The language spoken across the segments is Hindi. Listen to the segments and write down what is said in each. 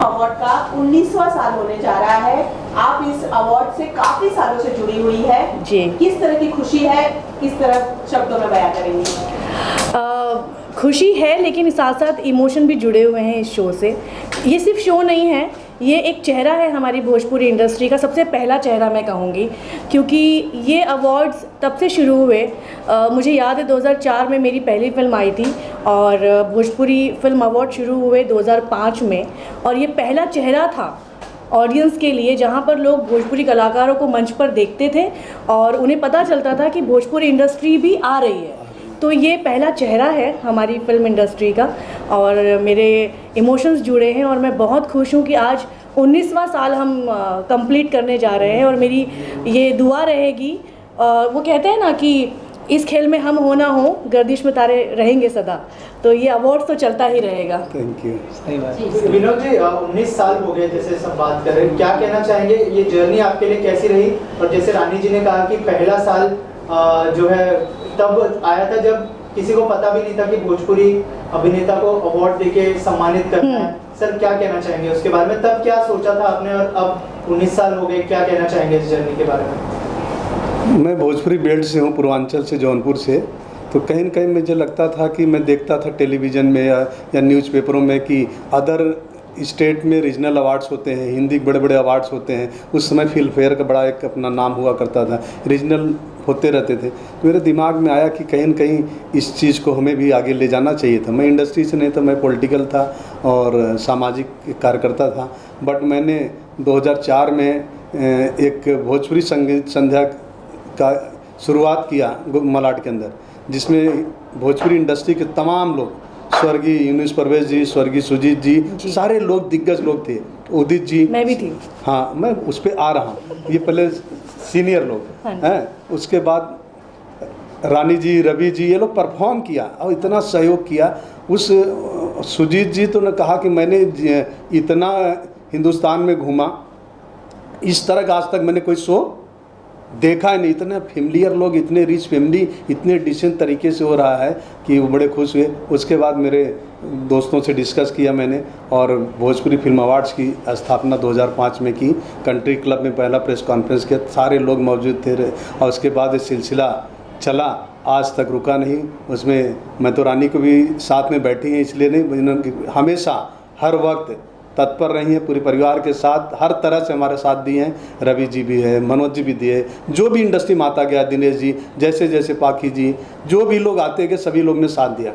अवार्ड का 19वां साल होने जा रहा है। आप इस अवार्ड से काफी सालों से जुड़ी हुई है जी। किस तरह की खुशी है, किस तरह शब्दों में बयां करेंगी? खुशी है, लेकिन साथ साथ इमोशन भी जुड़े हुए हैं इस शो से। ये सिर्फ शो नहीं है, ये एक चेहरा है हमारी भोजपुरी इंडस्ट्री का, सबसे पहला चेहरा मैं कहूँगी, क्योंकि ये अवार्ड्स तब से शुरू हुए। मुझे याद है 2004 में मेरी पहली फ़िल्म आई थी और भोजपुरी फिल्म अवार्ड शुरू हुए 2005 में, और ये पहला चेहरा था ऑडियंस के लिए जहाँ पर लोग भोजपुरी कलाकारों को मंच पर देखते थे और उन्हें पता चलता था कि भोजपुरी इंडस्ट्री भी आ रही है। तो ये पहला चेहरा है हमारी फिल्म इंडस्ट्री का और मेरे इमोशंस जुड़े हैं और मैं बहुत खुश हूँ कि आज 19वां साल हम कंप्लीट करने जा रहे हैं। और मेरी ये दुआ रहेगी, वो कहते हैं ना कि इस खेल में हम हो ना हो, गर्दिश में तारे रहेंगे सदा, तो ये अवार्ड तो चलता ही रहेगा। Thank you. सही बात। विनोद जी, 19 साल हो गए जैसे सब बात कर रहे हैं, क्या कहना चाहेंगे, ये जर्नी आपके लिए कैसी रही? और जैसे रानी जी ने कहा कि पहला साल जो है तब आया था जब किसी को पता भी नहीं था कि भोजपुरी अभिनेता को अवार्ड देके सम्मानित करना है। सर क्या कहना चाहेंगे उसके बारे में? तब क्या सोचा था आपने और अब 19 साल हो गए, क्या कहना चाहेंगे इस जर्नी के बारे में? मैं भोजपुरी बेल्ट से हूँ, पूर्वांचल से, जौनपुर से। तो कहीं न कहीं मुझे लगता था कि मैं देखता था टेलीविज़न में या न्यूज़पेपरों में कि अदर स्टेट में रीजनल अवार्ड्स होते हैं, हिंदी के बड़े बड़े अवार्ड्स होते हैं। उस समय फिल्म फेयर का बड़ा एक अपना नाम हुआ करता था, रीजनल होते रहते थे। तो मेरे दिमाग में आया कि कहीं न कहीं इस चीज़ को हमें भी आगे ले जाना चाहिए था। मैं इंडस्ट्री से नहीं था, मैं पॉलिटिकल था और सामाजिक कार्यकर्ता था। बट मैंने 2004 में एक भोजपुरी संगीत संध्या का शुरुआत किया मलाड के अंदर, जिसमें भोजपुरी इंडस्ट्री के तमाम लोग, स्वर्गीय यूनुस परवेज जी, स्वर्गीय सुजीत जी, सारे लोग दिग्गज लोग थे, उदित जी, मैं भी थी। हाँ, मैं उस पर आ रहा हूँ। ये पहले सीनियर लोग हैं, उसके बाद रानी जी, रवि जी, ये लोग परफॉर्म किया और इतना सहयोग किया। उस सुजीत जी तो ने कहा कि मैंने इतना हिंदुस्तान में घूमा, इस तरह का आज तक मैंने कोई शो देखा है नहीं। इतने फेमिलियर लोग, इतने रिच फैमिली, इतने डिसेंट तरीके से हो रहा है कि वो बड़े खुश हुए। उसके बाद मेरे दोस्तों से डिस्कस किया मैंने और भोजपुरी फिल्म अवार्ड्स की स्थापना 2005 में की। कंट्री क्लब में पहला प्रेस कॉन्फ्रेंस किया, सारे लोग मौजूद थे और उसके बाद ये सिलसिला चला, आज तक रुका नहीं। उसमें मैं तो रानी को भी साथ में बैठी हैं, इसलिए नहीं, हमेशा हर वक्त तत्पर रही हैं, पूरे परिवार के साथ हर तरह से हमारे साथ दिए हैं। रवि जी भी है, मनोज जी भी दिए, जो भी इंडस्ट्री में आता गया, दिनेश जी, जैसे जैसे पाखी जी, जो भी लोग आते गए सभी लोग ने साथ दिया।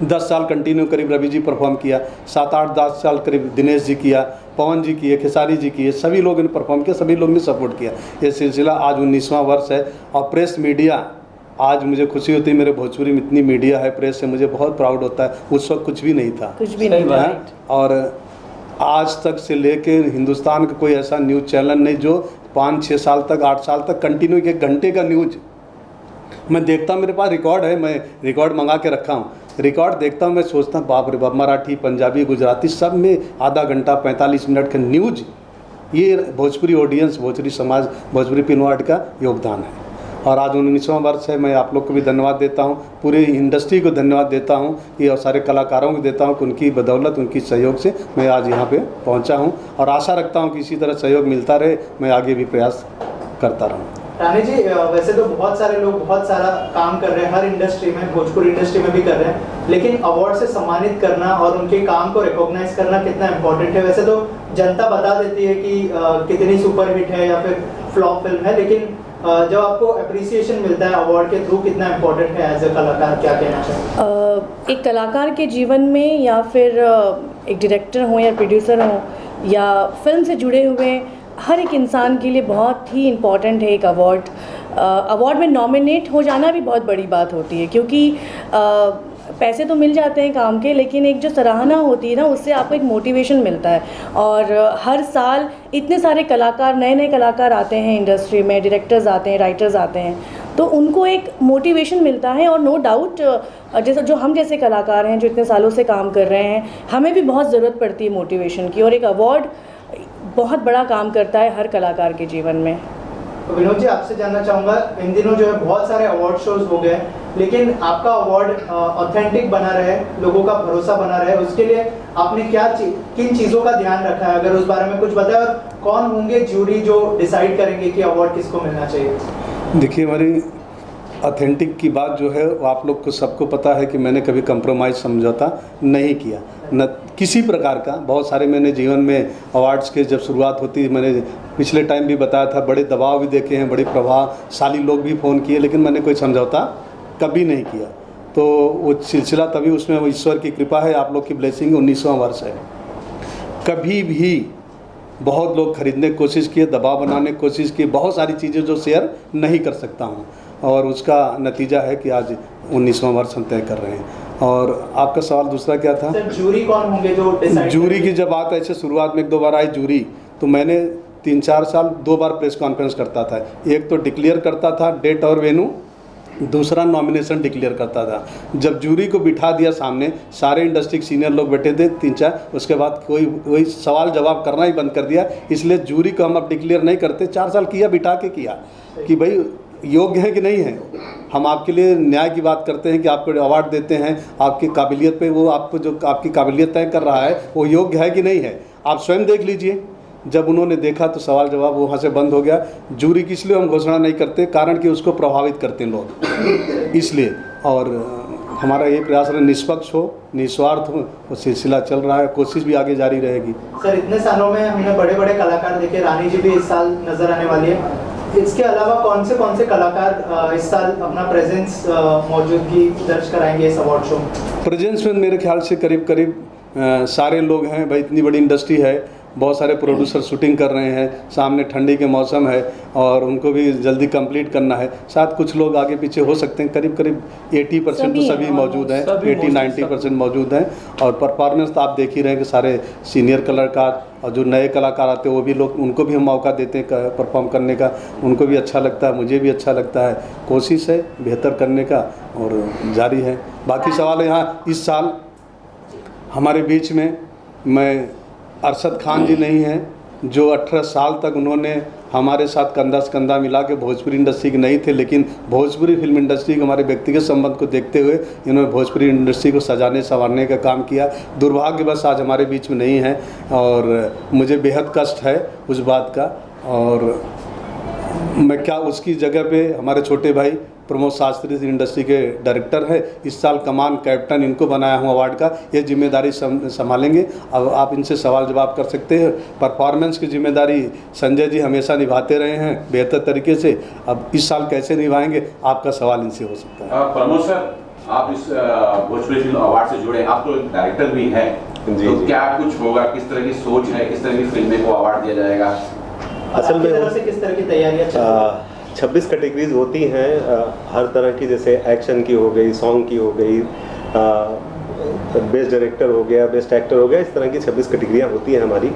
10 साल कंटिन्यू करीब रवि जी परफॉर्म किया, 7-8-10 साल करीब दिनेश जी किया, पवन जी किए, खेसारी जी किए, सभी लोगों ने परफॉर्म किया, सभी लोग ने सपोर्ट किया। ये सिलसिला आज 19वां वर्ष है। और प्रेस मीडिया, आज मुझे खुशी होती है, मेरे भोजपुरी में इतनी मीडिया है, प्रेस से मुझे बहुत प्राउड होता है। उस वक्त कुछ भी नहीं था, कुछ भी नहीं था। और आज तक से लेके हिंदुस्तान का कोई ऐसा न्यूज़ चैनल नहीं जो 5-6 साल तक, 8 साल तक कंटिन्यू 1 घंटे का न्यूज़ मैं देखता हूँ। मेरे पास रिकॉर्ड है, मैं रिकॉर्ड मंगा के रखा हूँ। रिकॉर्ड देखता हूँ, मैं सोचता हूँ बाप रे बाप, मराठी, पंजाबी, गुजराती सब में आधा घंटा 45 मिनट का न्यूज़। ये भोजपुरी ऑडियंस, भोजपुरी समाज, भोजपुरी फिल्म आर्ट का योगदान है। और आज 19वां वर्ष है। मैं आप लोग को भी धन्यवाद देता हूँ, पूरी इंडस्ट्री को धन्यवाद देता हूँ, ये और सारे कलाकारों को देता हूँ कि उनकी बदौलत, उनकी सहयोग से मैं आज यहाँ पे पहुँचा हूँ और आशा रखता हूँ कि इसी तरह सहयोग मिलता रहे, मैं आगे भी प्रयास करता रहूँ। रानी जी, वैसे तो बहुत सारे लोग बहुत सारा काम कर रहे हैं हर इंडस्ट्री में, भोजपुरी इंडस्ट्री में भी कर रहे हैं, लेकिन अवार्ड से सम्मानित करना और उनके काम को रिकॉग्नाइज करना कितना इम्पोर्टेंट है? वैसे तो जनता बता देती है कि कितनी सुपरहिट है या फिर फ्लॉप फिल्म है, लेकिन जब आपको अप्रिसिएशन मिलता है अवार्ड के थ्रू, कितना इम्पोर्टेंट है एज ए कलाकार, क्या कहना चाहिए? एक कलाकार के जीवन में, या फिर एक डायरेक्टर हो या प्रोड्यूसर हो या फिल्म से जुड़े हुए हर एक इंसान के लिए बहुत ही इम्पॉर्टेंट है एक अवार्ड। अवार्ड में नॉमिनेट हो जाना भी बहुत बड़ी बात होती है, क्योंकि पैसे तो मिल जाते हैं काम के, लेकिन एक जो सराहना होती है ना, उससे आपको एक मोटिवेशन मिलता है। और हर साल इतने सारे कलाकार, नए नए कलाकार आते हैं इंडस्ट्री में, डायरेक्टर्स आते हैं, राइटर्स आते हैं, तो उनको एक मोटिवेशन मिलता है। और नो डाउट जैसे जो हम जैसे कलाकार हैं जो इतने सालों से काम कर रहे हैं, हमें भी बहुत ज़रूरत पड़ती है मोटिवेशन की, और एक अवार्ड बहुत बड़ा काम करता है हर कलाकार के जीवन में। तो विनोद जी, आपसे जानना चाहूँगा, इन दिनों जो है बहुत सारे अवार्ड शोज हो गए, लेकिन आपका अवार्ड ऑथेंटिक बना रहे, लोगों का भरोसा बना रहे, उसके लिए आपने किन चीज़ों का ध्यान रखा है, अगर उस बारे में कुछ बताएं, और कौन होंगे ज्यूरी जो डिसाइड करेंगे कि अवार्ड किसको मिलना चाहिए? देखिए, हमारी ऑथेंटिक की बात जो है वो आप लोग को सबको पता है कि मैंने कभी कंप्रोमाइज़ समझौता नहीं किया, न किसी प्रकार का। बहुत सारे मैंने जीवन में अवार्ड्स के जब शुरुआत होती है, मैंने पिछले टाइम भी बताया था, बड़े दबाव भी देखे हैं, बड़े प्रभावशाली लोग भी फ़ोन किए, लेकिन मैंने कोई समझौता कभी नहीं किया। तो वो सिलसिला तभी, उसमें वो ईश्वर की कृपा है, आप लोग की ब्लेसिंग, 19वां वर्ष है। कभी भी बहुत लोग खरीदने की कोशिश किए, दबाव बनाने की कोशिश की, बहुत सारी चीज़ें जो शेयर नहीं कर सकता हूँ, और उसका नतीजा है कि आज 19वां वर्ष हम तय कर रहे हैं। और आपका सवाल दूसरा क्या था? सर, जूरी कौन होंगे जो डिसाइड? जूरी की जब बात ऐसे शुरुआत में 1-2 बार आई जूरी, तो मैंने 3-4 साल 2 बार प्रेस कॉन्फ्रेंस करता था। एक तो डिक्लेयर करता था डेट और वेन्यू, दूसरा नॉमिनेशन डिक्लेयर करता था। जब जूरी को बिठा दिया सामने, सारे इंडस्ट्री के सीनियर लोग बैठे थे 3-4, उसके बाद कोई सवाल जवाब करना ही बंद कर दिया। इसलिए जूरी को हम अब डिक्लेयर नहीं करते, 4 साल किया, बिठा के किया कि भाई योग्य है कि नहीं है। हम आपके लिए न्याय की बात करते हैं कि आपको अवार्ड देते हैं, आपकी काबिलियत पे, वो आपको जो आपकी काबिलियत तय कर रहा है वो योग्य है कि नहीं है, आप स्वयं देख लीजिए। जब उन्होंने देखा तो सवाल जवाब वहाँ से बंद हो गया। जूरी की इसलिए हम घोषणा नहीं करते, कारण कि उसको प्रभावित करते हैं लोग, इसलिए। और हमारा ये प्रयास है निष्पक्ष हो, निस्वार्थ हो, वो सिलसिला चल रहा है, कोशिश भी आगे जारी रहेगी। सर, इतने सालों में हमने बड़े बड़े कलाकार देखे, रानी जी भी इस साल नजर आने वाली है। इसके अलावा कौन से कलाकार इस साल अपना प्रेजेंस मौजूदगी दर्ज कराएंगे इस अवार्ड शो में? प्रेजेंस में मेरे ख्याल से करीब सारे लोग हैं भाई, इतनी बड़ी इंडस्ट्री है, बहुत सारे प्रोड्यूसर शूटिंग कर रहे हैं, सामने ठंडी के मौसम है और उनको भी जल्दी कंप्लीट करना है। साथ कुछ लोग आगे पीछे हो सकते हैं, करीब 80% तो सभी मौजूद हैं, 80-90% मौजूद हैं। और परफॉर्मेंस तो आप देख ही रहे हैं कि सारे सीनियर कलाकार और जो नए कलाकार आते हैं वो भी लोग, उनको भी हम मौका देते हैं परफॉर्म करने का, उनको भी अच्छा लगता है, मुझे भी अच्छा लगता है। कोशिश है बेहतर करने का और जारी है। बाकी सवाल है, यहाँ इस साल हमारे बीच में मैं अरशद खान जी नहीं हैं, जो 18 साल तक उन्होंने हमारे साथ कंधा से कंधा मिला के, भोजपुरी इंडस्ट्री के नहीं थे, लेकिन भोजपुरी फिल्म इंडस्ट्री के हमारे व्यक्तिगत संबंध को देखते हुए इन्होंने भोजपुरी इंडस्ट्री को सजाने संवारने का काम किया। दुर्भाग्यवश आज हमारे बीच में नहीं है और मुझे बेहद कष्ट है उस बात का। और मैं क्या, उसकी जगह पे हमारे छोटे भाई प्रमोद शास्त्री इंडस्ट्री के डायरेक्टर है, इस साल कमान कैप्टन इनको बनाया हूँ अवार्ड का, ये जिम्मेदारी संभालेंगे। अब आप इनसे सवाल जवाब कर सकते हैं। परफॉर्मेंस की जिम्मेदारी संजय जी हमेशा निभाते रहे हैं बेहतर तरीके से, अब इस साल कैसे निभाएंगे आपका सवाल इनसे हो सकता है। प्रमोद सर, आप इस भोजपुरी फिल्म अवार्ड से जुड़े, आप तो डायरेक्टर भी हैं, तो क्या कुछ होगा, किस तरह की सोच है, किस तरह की फिल्में को अवार्ड दिया जाएगा? असल में किस तरह की तैयारियां 26 कैटेगरीज होती हैं हर तरह की, जैसे एक्शन की हो गई, सॉन्ग की हो गई, बेस्ट डायरेक्टर हो गया, बेस्ट एक्टर हो गया, इस तरह की 26 कैटेगरियाँ होती हैं हमारी।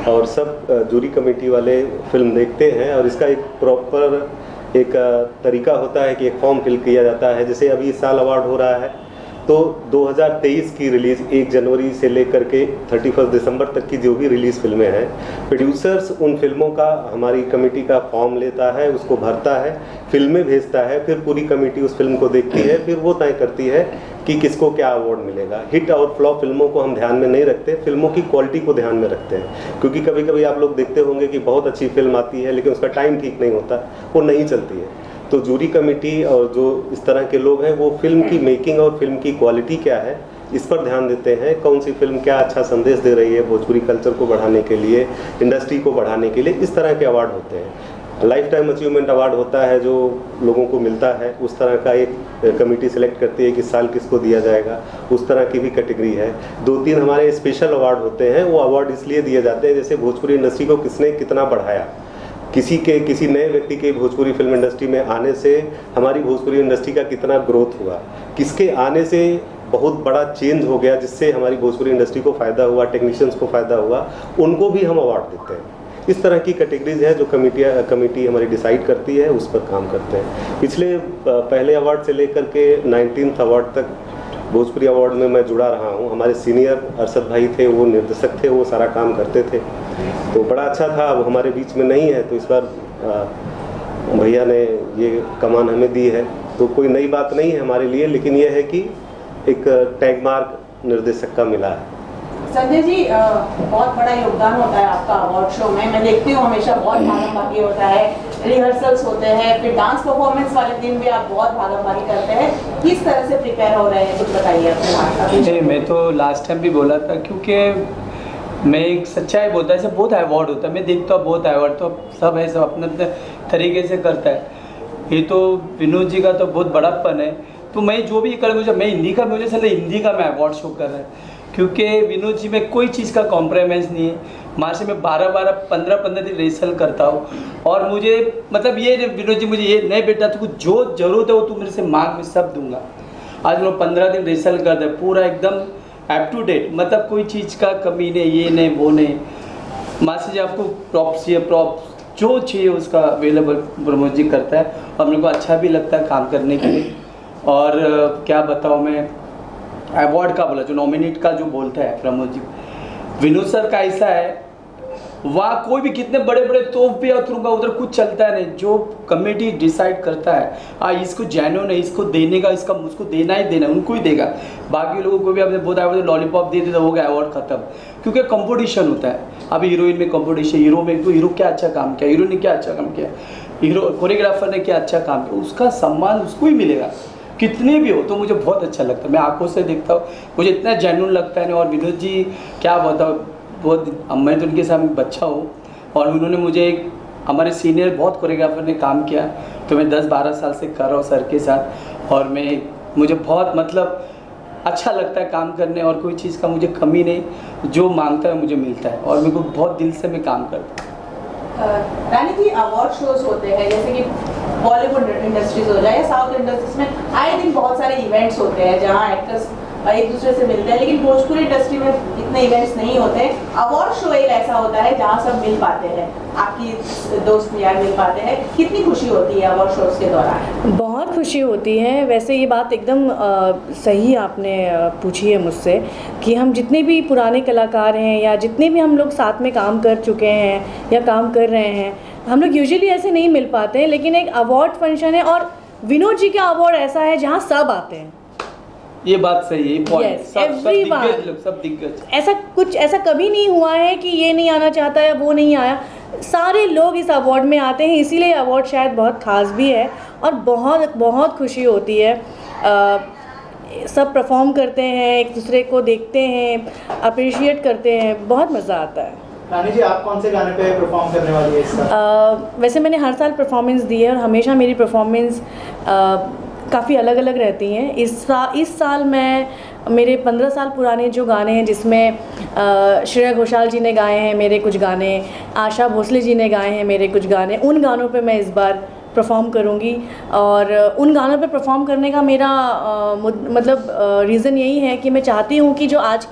और सब जूरी कमेटी वाले फिल्म देखते हैं और इसका एक प्रॉपर एक तरीका होता है कि एक फॉर्म फिल किया जाता है। जैसे अभी इस साल अवार्ड हो रहा है तो 2023 की रिलीज़ 1 जनवरी से लेकर के 31 दिसंबर तक की जो भी रिलीज़ फिल्में हैं, प्रोड्यूसर्स उन फिल्मों का हमारी कमेटी का फॉर्म लेता है, उसको भरता है, फिल्में भेजता है, फिर पूरी कमेटी उस फिल्म को देखती है, फिर वो तय करती है कि किसको क्या अवार्ड मिलेगा। हिट और फ्लॉप फिल्मों को हम ध्यान में नहीं रखते, फिल्मों की क्वालिटी को ध्यान में रखते हैं। क्योंकि कभी कभी आप लोग देखते होंगे कि बहुत अच्छी फिल्म आती है लेकिन उसका टाइम ठीक नहीं होता, वो नहीं चलती है। तो जूरी कमेटी और जो इस तरह के लोग हैं वो फिल्म की मेकिंग और फिल्म की क्वालिटी क्या है इस पर ध्यान देते हैं, कौन सी फिल्म क्या अच्छा संदेश दे रही है भोजपुरी कल्चर को बढ़ाने के लिए, इंडस्ट्री को बढ़ाने के लिए, इस तरह के अवार्ड होते हैं। लाइफ टाइम अचीवमेंट अवार्ड होता है जो लोगों को मिलता है, उस तरह का एक कमेटी सेलेक्ट करती है कि साल किसको दिया जाएगा, उस तरह की भी कैटेगरी है। 2-3 हमारे स्पेशल अवार्ड होते हैं, वो अवार्ड इसलिए दिए जाते हैं जैसे भोजपुरी इंडस्ट्री को किसने कितना बढ़ाया, किसी नए व्यक्ति के भोजपुरी फिल्म इंडस्ट्री में आने से हमारी भोजपुरी इंडस्ट्री का कितना ग्रोथ हुआ, किसके आने से बहुत बड़ा चेंज हो गया जिससे हमारी भोजपुरी इंडस्ट्री को फ़ायदा हुआ, टेक्नीशियंस को फ़ायदा हुआ, उनको भी हम अवार्ड देते हैं। इस तरह की कैटेगरीज है जो कमेटी हमारी डिसाइड करती है, उस पर काम करते हैं। पिछले पहले अवार्ड से लेकर के 19th अवार्ड तक भोजपुरी अवार्ड में मैं जुड़ा रहा हूँ। हमारे सीनियर अरशद भाई थे, वो निर्देशक थे, वो सारा काम करते थे, तो बड़ा अच्छा था। अब हमारे बीच में नहीं है तो इस बार भैया ने ये कमान हमें दी है तो कोई नई बात नहीं है हमारे लिए, लेकिन यह है कि एक टैग मार्क निर्देशक का मिला है। संजय जी, बहुत बड़ा योगदान होता है आपका अवार्ड शो में। मैं देखती हूँ हमेशा बहुत भागम भागी होता है, रिहर्सल्स होते हैं, फिर डांस परफॉर्मेंस वाले दिन भी आप बहुत भागम भागी करते हैं। किस तरह से प्रिपेयर हो रहे हैं, कुछ बताइए अपने बारे में। मैं तो लास्ट टाइम भी बोला था, क्योंकि मैं एक सच्चाई बोलता है, ऐसे बहुत अवार्ड होता है, मैं देखता हूँ बहुत अवार्ड, तो सब है, सब अपने अपने तरीके से करता है। ये तो विनोद जी का तो बहुत बड़ापन है, तो मैं जो भी कर, मुझे मैं हिंदी का, मुझे चले हिंदी का मैं अवार्ड शो कर रहा है, क्योंकि विनोद जी में कोई चीज़ का कॉम्प्रोमाइज़ नहीं है। वहाँ से मैं 12-15 दिन रिहर्सल करता हूँ, और मुझे मतलब ये विनोद जी मुझे ये नहीं बेटा, तो कुछ जो ज़रूरत है वो तू मेरे से मांग, मैं सब दूंगा। आज लोग 15 दिन रिहर्सल करते हैं, पूरा एकदम अप टू डेट, मतलब कोई चीज़ का कमी नहीं, ये नहीं वो नहीं। वहाँ से जो आपको प्रॉप्स चाहिए, प्रॉप्स जो चाहिए उसका अवेलेबल प्रमोद जी करता है, और मेरे को अच्छा भी लगता है काम करने के लिए। और क्या बताऊँ मैं, अवार्ड का बोला, जो नॉमिनेट का जो बोलता है प्रमोद जी, विनोद सर का ऐसा है, वहाँ कोई भी कितने बड़े बड़े तोप भी उतरूंगा, उधर कुछ चलता है नहीं, जो कमेटी डिसाइड करता है इसको जेन्युइन है, इसको देने का, इसका उसको देना ही देना, उनको ही देगा। बाकी लोगों को भी आपने बहुत अवार्ड लॉलीपॉप दे देता, हो गया अवार्ड खत्म, क्योंकि कंपटीशन होता है। अभी हीरोइन में कंपटीशन, हीरो में हीरो क्या अच्छा काम किया, हीरो ने क्या अच्छा काम किया, हीरो कोरियोग्राफर ने क्या अच्छा काम किया, उसका सम्मान उसको ही मिलेगा, कितने भी हो। तो मुझे बहुत अच्छा लगता है, मैं आंखों से देखता हूँ, मुझे इतना जेन्युइन लगता है। और विनोद जी क्या बताओ, बहुत, मैं तो उनके सामने बच्चा हूँ, और उन्होंने मुझे एक, हमारे सीनियर बहुत कोरियोग्राफर ने काम किया, तो मैं 10-12 साल से कर रहा हूँ सर के साथ, और मुझे बहुत मतलब अच्छा लगता है काम करने, और कोई चीज़ का मुझे कमी नहीं, जो मांगता है मुझे मिलता है, और मेरे को बहुत दिल से मैं काम करता हूँ। रानी जी, अवार्ड शोज होते हैं, जैसे कि बॉलीवुड इंडस्ट्रीज हो जाए या साउथ इंडस्ट्रीज में आए दिन बहुत सारे इवेंट्स होते हैं जहां एक्टर्स एक दूसरे से मिलते हैं, लेकिन भोजपुरी इंडस्ट्री में इतने इवेंट्स नहीं होते। अवार्ड शो एक ऐसा होता है जहां सब मिल पाते हैं, आपकी दोस्त यार मिल पाते हैं। कितनी खुशी होती है अवार्ड शोज के दौरान? बहुत खुशी होती है। वैसे ये बात एकदम सही आपने पूछी है मुझसे, कि हम जितने भी पुराने कलाकार हैं या जितने भी हम लोग साथ में काम कर चुके हैं या काम कर रहे हैं, हम लोग यूजुअली ऐसे नहीं मिल पाते हैं, लेकिन एक अवार्ड फंक्शन है, और विनोद जी का अवार्ड ऐसा है जहाँ सब आते हैं। ये बात सही है, पॉइंट, Yes, सब दिग्गज। ऐसा कभी नहीं हुआ है कि ये नहीं आना चाहता या वो नहीं आया, सारे लोग इस अवार्ड में आते हैं, इसीलिए अवार्ड शायद बहुत ख़ास भी है, और बहुत बहुत खुशी होती है। सब परफॉर्म करते हैं, एक दूसरे को देखते हैं, अप्रिशिएट करते हैं, बहुत मज़ा आता है। रानी जी, आप कौन से गाने पे परफॉर्म करने वाली है इस साल? वैसे मैंने हर साल परफॉर्मेंस दी है, और हमेशा मेरी परफॉर्मेंस काफ़ी अलग अलग रहती हैं। इस साल मैं मेरे 15 साल पुराने जो गाने हैं, जिसमें श्रेया घोषाल जी ने गाए हैं मेरे कुछ गाने, आशा भोसले जी ने गाए हैं मेरे कुछ गाने, उन गानों पे मैं इस बार परफॉर्म करूँगी। और उन गानों पे परफॉर्म करने का मेरा मतलब रीज़न यही है कि मैं चाहती हूँ कि जो आज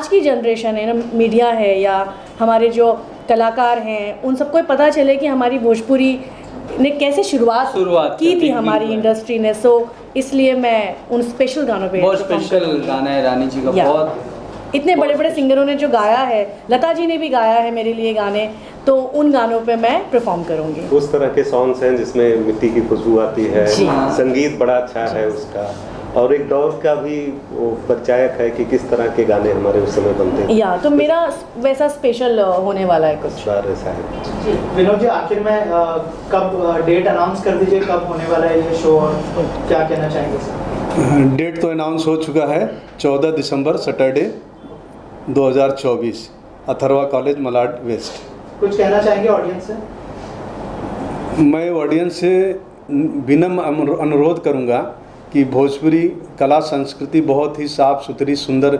की जनरेशन है ना, मीडिया है या हमारे जो कलाकार हैं, उन सबको पता चले कि हमारी भोजपुरी ने कैसे शुरुआत की थी हमारी इंडस्ट्री ने। सो इसलिए मैं उन स्पेशल गानों पे, बहुत स्पेशल गाना है रानी जी का, बहुत इतने बड़े बड़े सिंगरों ने जो गाया है, लता जी ने भी गाया है मेरे लिए गाने, तो उन गानों पे मैं परफॉर्म करूंगी। उस तरह के सॉन्ग्स हैं जिसमें मिट्टी की खुशबू आती है, संगीत बड़ा अच्छा है उसका, और एक दौर का भी वो परिचायक है कि किस तरह के गाने हमारे उस समय बनते हैं। या तो मेरा वैसा स्पेशल होने वाला है कुछ। ऐसा है। विनोद जी, आखिर में कब डेट अनाउंस कर दीजिए, कब होने वाला है ये शो, और क्या कहना चाहेंगे सर? डेट तो अनाउंस हो चुका है, 14 December Saturday 2024, Atharva college Malad west. कुछ कहना चाहेंगे ऑडियंस से? मैं ऑडियंस से विनम्र अनुरोध करूंगा कि भोजपुरी कला संस्कृति बहुत ही साफ़ सुथरी सुंदर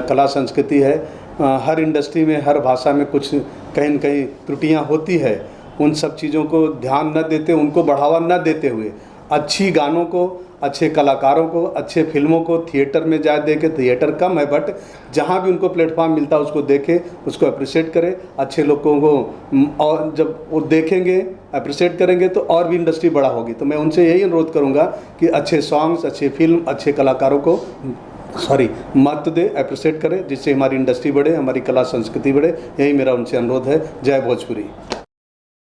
कला संस्कृति है। हर इंडस्ट्री में, हर भाषा में कुछ कहीं न कहीं त्रुटियां होती है। उन सब चीज़ों को ध्यान न देते, उनको बढ़ावा न देते हुए, अच्छी गानों को, अच्छे कलाकारों को, अच्छे फिल्मों को थिएटर में जा देखे, थिएटर कम है बट जहाँ भी उनको प्लेटफॉर्म मिलता है उसको देखें, उसको अप्रिशिएट करें। अच्छे लोगों को, और जब वो देखेंगे, अप्रिशिएट करेंगे तो और भी इंडस्ट्री बड़ा होगी। तो मैं उनसे यही अनुरोध करूँगा कि अच्छे सॉन्ग्स, अच्छे फिल्म, अच्छे कलाकारों को महत्व दे, अप्रिशिएट करें, जिससे हमारी इंडस्ट्री बढ़े, हमारी कला संस्कृति बढ़े। यही मेरा उनसे अनुरोध है। जय भोजपुरी।